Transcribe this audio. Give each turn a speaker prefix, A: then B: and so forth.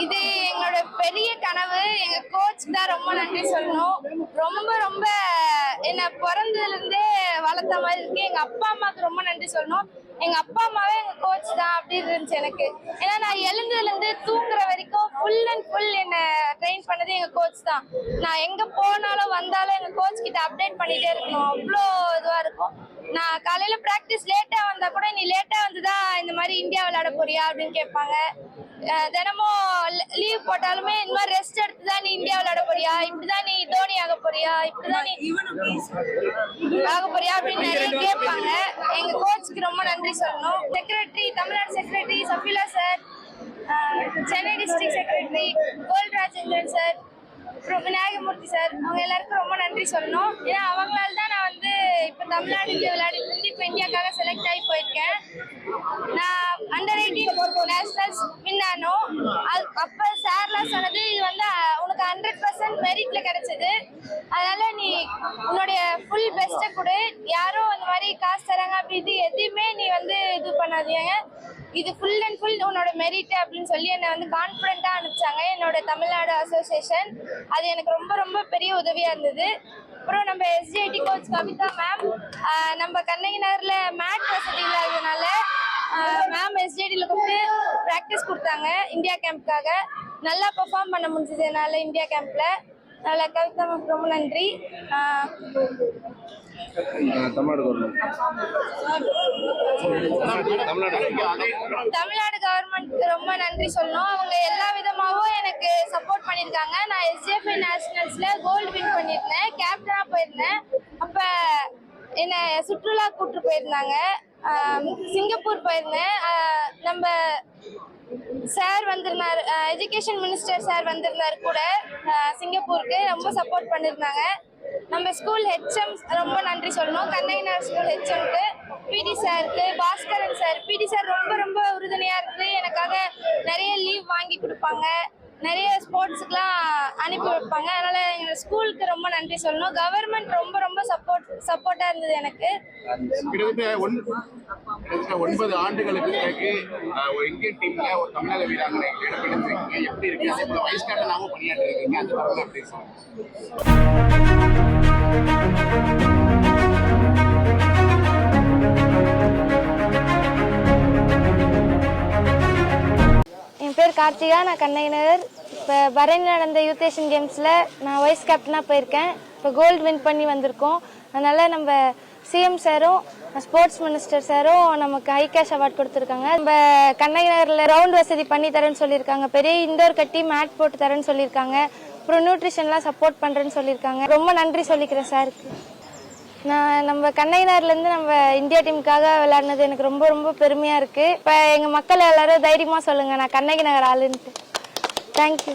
A: இது எங்களோட பெரிய கனவு. எங்க கோச் தான் ரொம்ப நன்றி சொல்லணும். ரொம்ப ரொம்ப என்ன பிறந்ததுல இருந்தே வளர்த்த மாதிரி இருக்கு. எங்க அப்பா அம்மாவுக்கு ரொம்ப நன்றி சொல்லணும். எங்க அப்பா அம்மாவே எங்க கோச் தான் அப்படி இருந்துச்சு எனக்கு. ஏன்னா நான் எழுந்ததுல இருந்து தூங்குற வரைக்கும் ஃபுல் அண்ட் ஃபுல் என்ன ட்ரெயின் பண்ணது எங்க கோச் தான். நான் எங்க போனாலும் வந்தாலும் எங்க கோச் கிட்ட அப்டேட் பண்ணிட்டே இருக்கணும். அவ்வளோ இதுவா இருக்கும். நான் காலையில பிராக்டிஸ் லேட்டா வந்தா கூட நீ லேட்டா வந்துதான் இந்த மாதிரி இந்தியா விளையாட போறியா அப்படின்னு கேட்பாங்க. தினமும் லீவ் போட்டாலுமே இந்த மாதிரி ரெஸ்ட் எடுத்துதான் நீ இந்தியா விளையாட போறியா, இப்படிதான் நீ தோனி ஆக போறியா, இப்படிதான் நீ ஆக போறியா அப்படின்னு நிறைய கேட்பாங்க. எங்க கோச்சுக்கு ரொம்ப நன்றி சொல்லணும். Secretary, Tamil Nadu secretary Safila sir, Chennai district secretary கோல் ராஜேந்திரன் சார், அப்புறம் விநாயகமூர்த்தி சார், அவங்க எல்லாருக்கும் ரொம்ப நன்றி சொல்லணும். ஏன்னா அவங்களால தான் நான் வந்து இப்போ தமிழ்நாட்டுக்கு விளையாடிட்டு இப்போ இந்தியாவுக்காக செலக்ட் ஆகி போயிருக்கேன். நான் அண்டர்-18 நேஷனல்ஸ் வின் ஆனோம். அப்போ சார்லாம் சொன்னது இது வந்து உனக்கு 100% மெரிட்ல கிடைச்சது. அதனால நீ உன்னுடைய ஃபுல் பெஸ்ட்டை கொடு. யாரும் அந்த மாதிரி காசு தராங்க அப்படி இது எதுவுமே நீ வந்து இது பண்ணாதீங்க. இது ஃபுல் அண்ட் ஃபுல் உன்னோட மெரிட் அப்படின்னு சொல்லி என்னை வந்து கான்ஃபிடென்ட்டாக அனுப்பிச்சாங்க என்னோட தமிழ்நாடு அசோசியேஷன். அது எனக்கு ரொம்ப ரொம்ப பெரிய உதவியாக இருந்தது. அப்புறம் நம்ம எஸ்ஜிஐடி கோச் கவிதா மேம், நம்ம கண்ணகி நகரில் மேட் வசதி இல்லாததுனால மேம் எஸ்ஜிஐடியில் கூப்பிட்டு ப்ராக்டிஸ் கொடுத்தாங்க இந்தியா கேம்ப்காக. நல்லா பெர்ஃபார்ம் பண்ண முடிஞ்சது என்னால் இந்தியா கேம்பில். அதில் கவிதா மேம் ரொம்ப நன்றி. தமிழ்நாடு கவர்மெண்ட் ரொம்ப நன்றி சொல்லணும். அவங்க எல்லா விதமாகவும் எனக்கு சப்போர்ட் பண்ணியிருக்காங்க. நான் எஸ்ஜிஎஃப்ஐ நேஷனல்ஸ்ல கோல்டு வின் பண்ணியிருந்தேன், கேப்டனாக போயிருந்தேன். அப்போ என்னை சுற்றுலா கூப்பிட்டு போயிருந்தாங்க. சிங்கப்பூர் போயிருந்தேன். நம்ம சார் வந்திருந்தார், எஜுகேஷன் மினிஸ்டர் சார் வந்திருந்தார் கூட சிங்கப்பூருக்கு. ரொம்ப சப்போர்ட் பண்ணியிருந்தாங்க. நம்ம ஸ்கூல் ஹெச்எம் ரொம்ப நன்றி சொல்லணும். கண்ணகினார் ஸ்கூல் ஹெச்எம்க்கு, பிடி சாருக்கு, பாஸ்கரன் சார். பிடி சார் ரொம்ப ரொம்ப உறுதுணையாக இருந்து எனக்காக நிறைய லீவ் வாங்கி கொடுப்பாங்க, நிறைய ஸ்போர்ட்ஸுக்கெலாம் அனுப்பி வைப்பாங்க. அதனால் எங்கள் ஸ்கூலுக்கு ரொம்ப நன்றி சொல்லணும். கவர்மெண்ட் ரொம்ப ரொம்ப சப்போர்ட்டாக இருந்தது எனக்கு.
B: கிட்டத்தட்ட 9 ஆண்டுகளுக்கு பிறகு ஒரு இந்தியன் டீம்ல ஒரு தமிழக வீராங்கனை இடம்பெற்றிருக்கீங்க. எப்படி இருக்கு? அதே போல வைஸ் கேப்டனாகவும் பணியாற்றி இருக்கீங்க. அந்த தரப்புல எப்படி
A: என் பேர் கார்த்திகா, நான் கண்ணகி நகர். இப்போ பஹ்ரைனில் நடந்த யூத் ஏஷியன் கேம்ஸில் நான் வைஸ் கேப்டனாக போயிருக்கேன். இப்போ கோல்டு வின் பண்ணி வந்திருக்கோம். அதனால் நம்ம சிஎம் சாரும் ஸ்போர்ட்ஸ் மினிஸ்டர் சாரும் நமக்கு ஹை கேஷ் அவார்ட் கொடுத்துருக்காங்க. நம்ம கண்ணகி நகரில் ரவுண்ட் வசதி பண்ணி தரேன்னு சொல்லியிருக்காங்க. பெரிய இண்டோர் கட்டி மேட் போட்டு தரேன்னு சொல்லியிருக்காங்க. அப்புறம் நியூட்ரிஷன்லாம் சப்போர்ட் பண்ணுறேன்னு சொல்லியிருக்காங்க. ரொம்ப நன்றி சொல்லிக்கிறேன் சாருக்கு. நான் நம்ம கண்ணகி நகர்லேருந்து நம்ம இந்தியா டீமுக்காக விளையாடினது எனக்கு ரொம்ப ரொம்ப பெருமையாக இருக்குது. இப்போ எங்கள் மக்கள் எல்லாரும் தைரியமாக சொல்லுங்கள், நான் கண்ணகி நகர் ஆளுன்ட்டு. தேங்க்யூ.